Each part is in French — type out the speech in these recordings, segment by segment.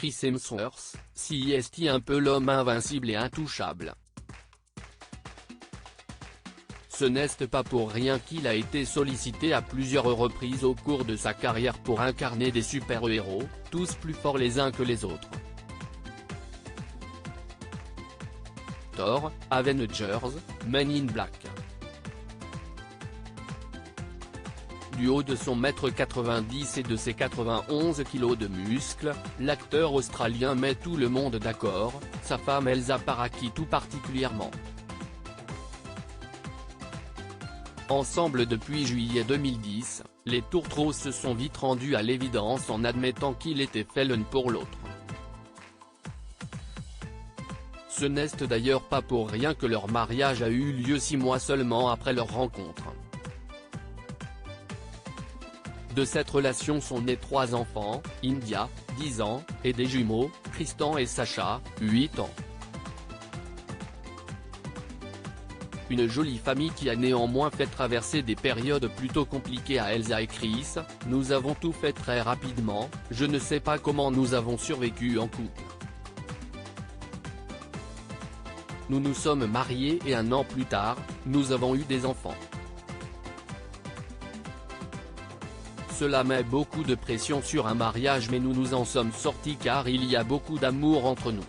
Chris Hemsworth, si est un peu l'homme invincible et intouchable. Ce n'est pas pour rien qu'il a été sollicité à plusieurs reprises au cours de sa carrière pour incarner des super-héros, tous plus forts les uns que les autres. Thor, Avengers, Men in Black. Du haut de son 1,90 m et de ses 91 kg de muscles, l'acteur australien met tout le monde d'accord, sa femme Elsa Paraki tout particulièrement. Ensemble depuis juillet 2010, les tourtereaux se sont vite rendus à l'évidence en admettant qu'il était fait l'un pour l'autre. Ce n'est d'ailleurs pas pour rien que leur mariage a eu lieu 6 mois seulement après leur rencontre. De cette relation sont nés 3 enfants, India, 10 ans, et des jumeaux, Tristan et Sacha, 8 ans. Une jolie famille qui a néanmoins fait traverser des périodes plutôt compliquées à Elsa et Chris. Nous avons tout fait très rapidement, je ne sais pas comment nous avons survécu en couple. Nous nous sommes mariés et 1 an plus tard, nous avons eu des enfants. Cela met beaucoup de pression sur un mariage mais nous nous en sommes sortis car il y a beaucoup d'amour entre nous.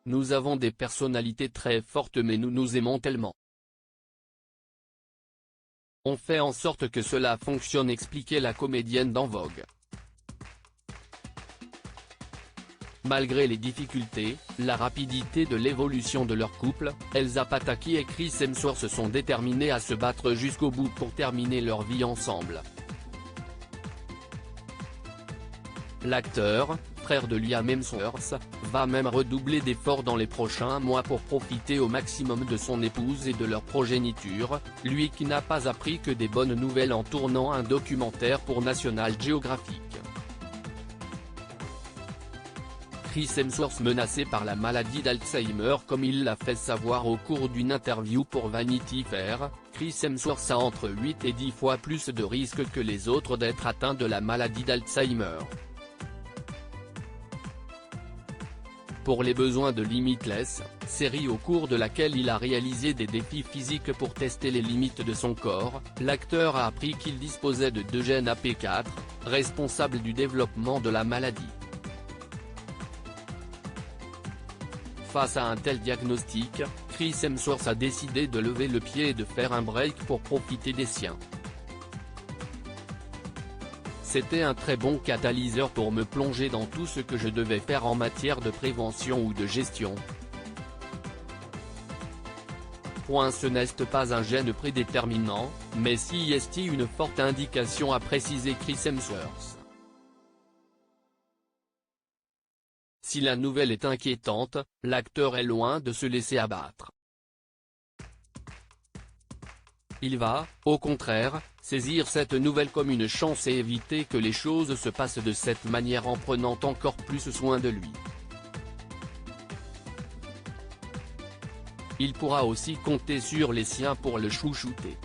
Nous avons des personnalités très fortes mais nous nous aimons tellement. On fait en sorte que cela fonctionne, expliquait la comédienne dans Vogue. Malgré les difficultés, la rapidité de l'évolution de leur couple, Elsa Pataky et Chris Hemsworth se sont déterminés à se battre jusqu'au bout pour terminer leur vie ensemble. L'acteur, frère de Liam Hemsworth, va même redoubler d'efforts dans les prochains mois pour profiter au maximum de son épouse et de leur progéniture, lui qui n'a pas appris que des bonnes nouvelles en tournant un documentaire pour National Geographic. Chris Hemsworth menacé par la maladie d'Alzheimer comme il l'a fait savoir au cours d'une interview pour Vanity Fair, Chris Hemsworth a entre 8 et 10 fois plus de risques que les autres d'être atteint de la maladie d'Alzheimer. Pour les besoins de Limitless, série au cours de laquelle il a réalisé des défis physiques pour tester les limites de son corps, l'acteur a appris qu'il disposait de 2 gènes AP4, responsables du développement de la maladie. Face à un tel diagnostic, Chris Hemsworth a décidé de lever le pied et de faire un break pour profiter des siens. C'était un très bon catalyseur pour me plonger dans tout ce que je devais faire en matière de prévention ou de gestion. Ce n'est pas un gène prédéterminant, mais si est une forte indication, a précisé Chris Hemsworth. Si la nouvelle est inquiétante, l'acteur est loin de se laisser abattre. Il va, au contraire, saisir cette nouvelle comme une chance et éviter que les choses se passent de cette manière en prenant encore plus soin de lui. Il pourra aussi compter sur les siens pour le chouchouter.